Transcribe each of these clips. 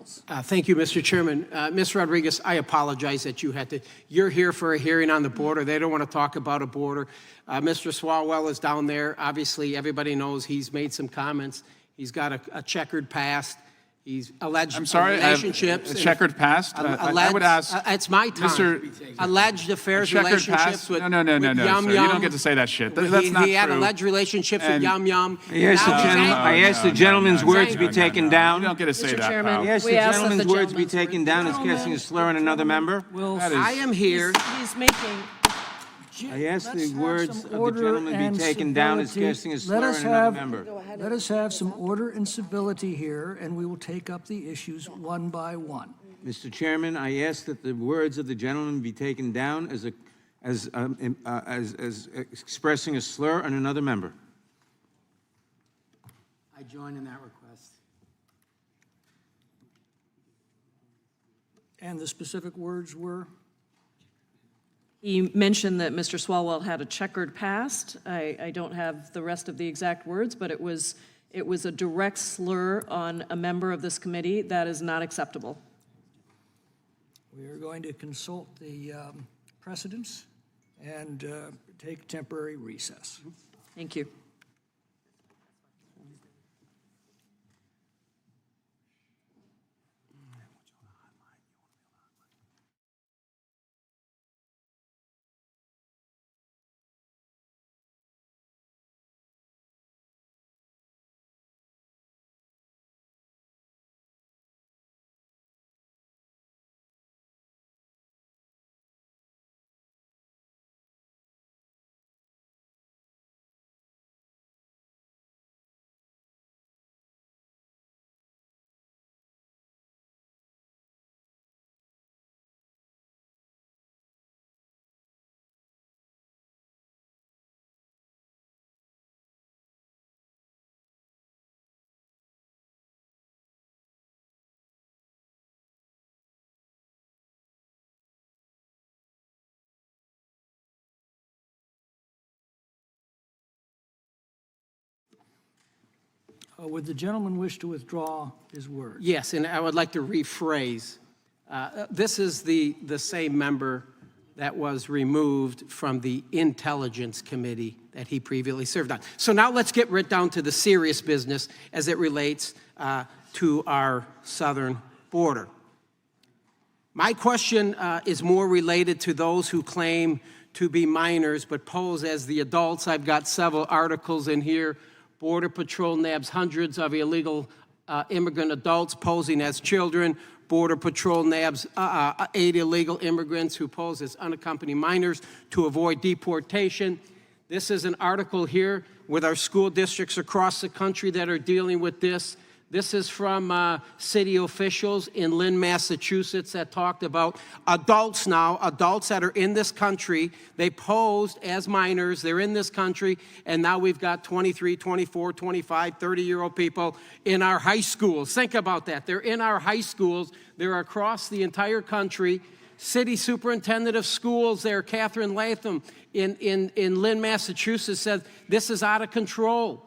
Nehls. Thank you, Mr. Chairman. Ms. Rodriguez, I apologize that you're here for a hearing on the border. They don't want to talk about a border. Mr. Swalwell is down there. Obviously, everybody knows he's made some comments. He's got a checkered past. He's alleged relationships. A checkered past? I would ask. It's my time. Alleged affairs, relationships with No, Yum sir. Yum. You don't get to say that shit. That's not true. He had alleged relationships with Yum Yum. I ask the gentleman's words be taken down. You don't get to say Mr. that, Chairman, pal. I ask the gentleman's words be taken down as casting a slur on another member. I am here. He's making. I ask the words of the gentleman be taken down as casting a slur on another member. Let us have some order and civility here, and we will take up the issues one by one. Mr. Chairman, I ask that the words of the gentleman be taken down as expressing a slur on another member. I join in that request. And the specific words were? He mentioned that Mr. Swalwell had a checkered past. I don't have the rest of the exact words, but it was a direct slur on a member of this committee. That is not acceptable. We are going to consult the precedents and take temporary recess. Thank you. Would the gentleman wish to withdraw his words? Yes, and I would like to rephrase. This is the same member that was removed from the Intelligence Committee that he previously served on. So now let's get right down to the serious business as it relates to our southern border. My question is more related to those who claim to be minors but pose as the adults. I've got several articles in here. Border Patrol nabs hundreds of illegal immigrant adults posing as children. Border Patrol nabs 8 illegal immigrants who pose as unaccompanied minors to avoid deportation. This is an article here with our school districts across the country that are dealing with this. This is from city officials in Lynn, Massachusetts that talked about adults now, adults that are in this country. They posed as minors, they're in this country, and now we've got 23, 24, 25, 30-year-old people in our high schools. Think about that. They're in our high schools. They're across the entire country. City Superintendent of Schools there, Catherine Latham in Lynn, Massachusetts, said this is out of control.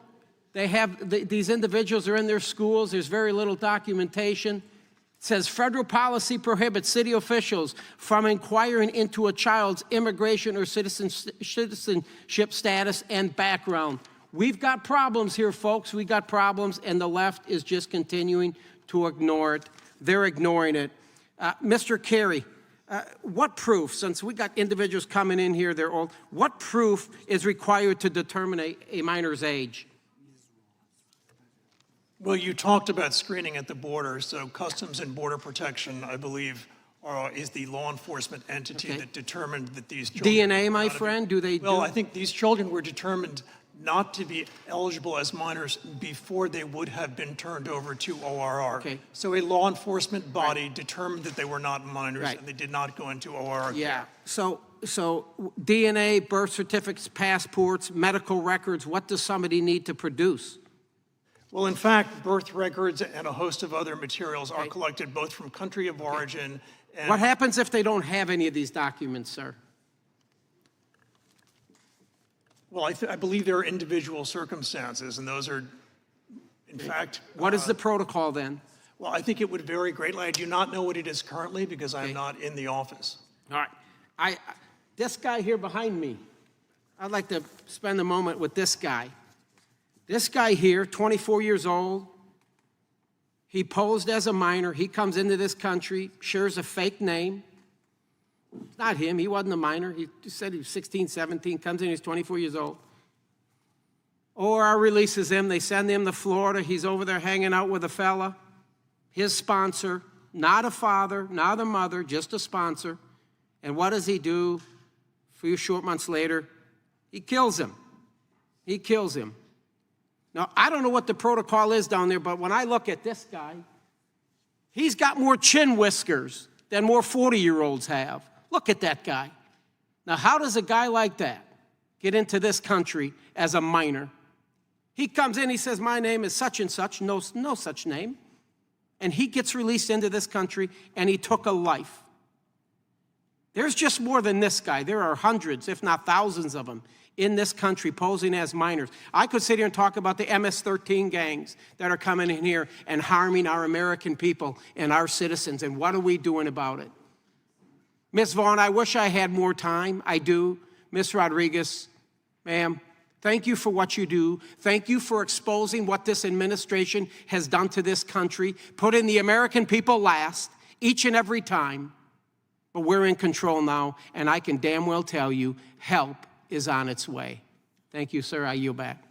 They have, these individuals are in their schools. There's very little documentation. It says federal policy prohibits city officials from inquiring into a child's immigration or citizenship status and background. We've got problems here, folks. We got problems, and the left is just continuing to ignore it. They're ignoring it. Mr. Carey, what proof, since we got individuals coming in here, they're old, what proof is required to determine a minor's age? Well, you talked about screening at the border, so Customs and Border Protection, I believe, is the law enforcement entity that determined that these children... DNA, my friend, do they do? Well, I think these children were determined not to be eligible as minors before they would have been turned over to ORR. Okay. So a law enforcement body determined that they were not minors, Right. and they did not go into ORR. Yeah, so DNA, birth certificates, passports, medical records, what does somebody need to produce? Well, in fact, birth records and a host of other materials are collected both from country of origin and... What happens if they don't have any of these documents, sir? Well, I believe there are individual circumstances, and those are, in fact... What is the protocol then? Well, I think it would vary greatly. I do not know what it is currently because I'm not in the office. All right. This guy here behind me, I'd like to spend a moment with this guy. This guy here, 24 years old, he posed as a minor. He comes into this country, shares a fake name. It's not him. He wasn't a minor. He said he was 16, 17, comes in, he's 24 years old. OR releases him. They send him to Florida. He's over there hanging out with a fella, his sponsor, not a father, not a mother, just a sponsor. And what does he do? A few short months later, he kills him. He kills him. Now, I don't know what the protocol is down there, but when I look at this guy, he's got more chin whiskers than more 40-year-olds have. Look at that guy. Now, how does a guy like that get into this country as a minor? He comes in, he says, my name is such and such, no such name. And he gets released into this country, and he took a life. There's just more than this guy. There are hundreds, if not thousands of them in this country posing as minors. I could sit here and talk about the MS-13 gangs that are coming in here and harming our American people and our citizens, and what are we doing about it? Ms. Vaughn, I wish I had more time. I do. Ms. Rodriguez, ma'am, thank you for what you do. Thank you for exposing what this administration has done to this country, putting the American people last each and every time. But we're in control now, and I can damn well tell you help is on its way. Thank you, sir. I yield back.